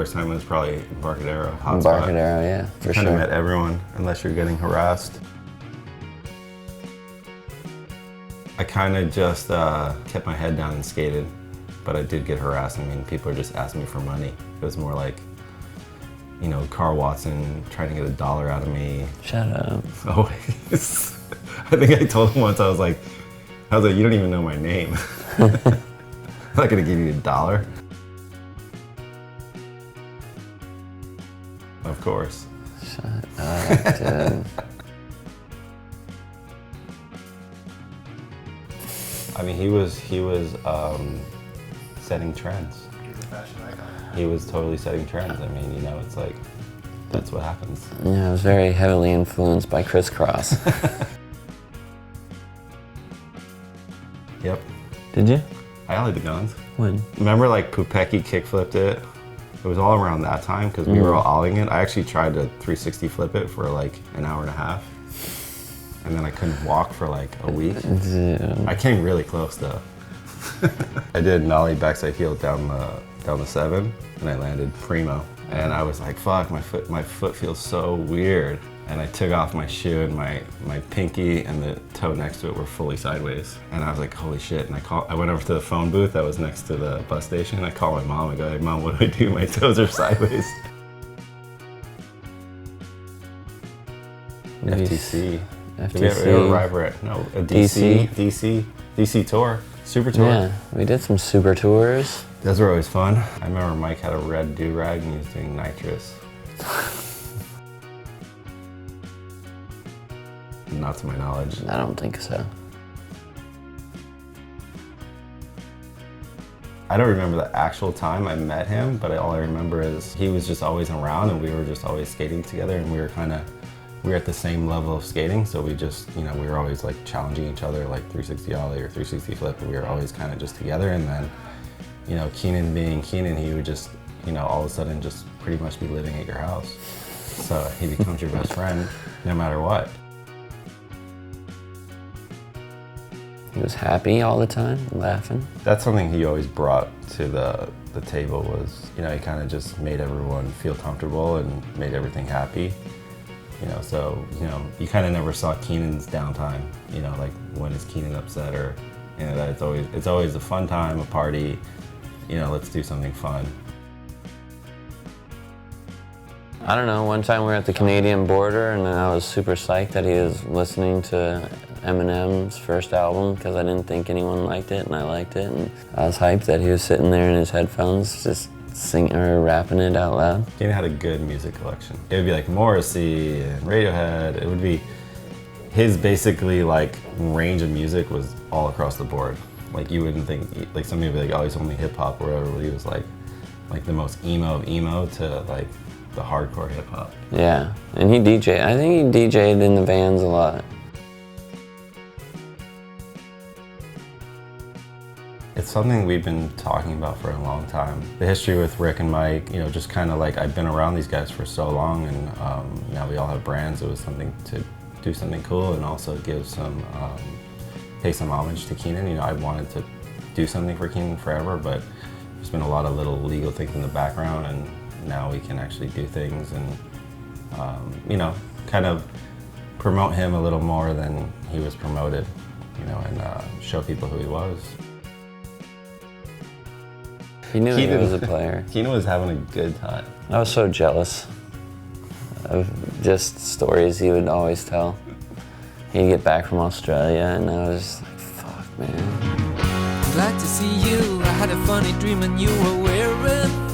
first time was probably Embarcadero. Embarcadero, yeah, for sure. Kind of met everyone, unless you're getting harassed. I kind of just kept my head down and skated, but I did get harassed. I mean, people were just asking me for money. It was more like, you know, Carl Watson trying to get $1 out of me. Shut up. Always. I think I told him once, I was like, you don't even know my name. I'm not gonna give you $1. Of course. Shut up, dude. I mean, he was setting trends. He's a fashion icon. He was totally setting trends. I mean, you know, it's like, that's what happens. Yeah, I was very heavily influenced by Crisscross. Yep. Did you? I ollied the guns. When? Remember, like, Pupecki kickflipped it? It was all around that time, because we were all ollieing it. I actually tried to 360 flip it for like an hour and a half. And then I couldn't walk for like a week. Dude. I came really close though. I did an ollie backside heel down the 7, and I landed primo. And I was like, fuck, my foot feels so weird. And I took off my shoe, and my pinky and the toe next to it were fully sideways. And I was like, holy shit. And I went over to the phone booth that was next to the bus station. I called my mom. I go, hey mom, what do I do? My toes are sideways. FTC. FTC. Did we ever arrive at a DC tour, super tour? Yeah, we did some super tours. Those were always fun. I remember Mike had a red do-rag and he was doing nitrous. Not to my knowledge. I don't think so. I don't remember the actual time I met him, but all I remember is he was just always around, and we were just always skating together, and we were at the same level of skating, so we just, you know, we were always like challenging each other, like 360 ollie or 360 flip, and we were always kind of just together. And then, you know, Keenan being Keenan, he would just, you know, all of a sudden just pretty much be living at your house. So he becomes your best friend no matter what. He was happy all the time, laughing. That's something he always brought to the table was, you know, he kind of just made everyone feel comfortable and made everything happy. You know, so, you know, you kind of never saw Keenan's downtime, you know, like when is Keenan upset or, you know, that it's always a fun time, a party, you know, let's do something fun. I don't know, one time we were at the Canadian border and I was super psyched that he was listening to Eminem's first album because I didn't think anyone liked it and I liked it. And I was hyped that he was sitting there in his headphones just singing or rapping it out loud. Keenan had a good music collection. It would be like Morrissey and Radiohead. It would be his basically like range of music was all across the board. Like you wouldn't think, like some people would be like, oh, he's only hip hop or whatever, but he was like the most emo of emo to like the hardcore hip hop. Yeah, and he DJ'd. I think he DJ'd in the vans a lot. It's something we've been talking about for a long time. The history with Rick and Mike, you know, just kind of like I've been around these guys for so long, and now we all have brands. It was something to do something cool and also give some, pay some homage to Keenan. You know, I wanted to do something for Keenan forever, but there's been a lot of little legal things in the background, and now we can actually do things and, you know, kind of promote him a little more than he was promoted, you know, and show people who he was. He knew he was a player. Keenan was having a good time. I was so jealous of just stories he would always tell. He'd get back from Australia and I was just like, fuck, man. Glad to see you. I had a funny dream and you were wearing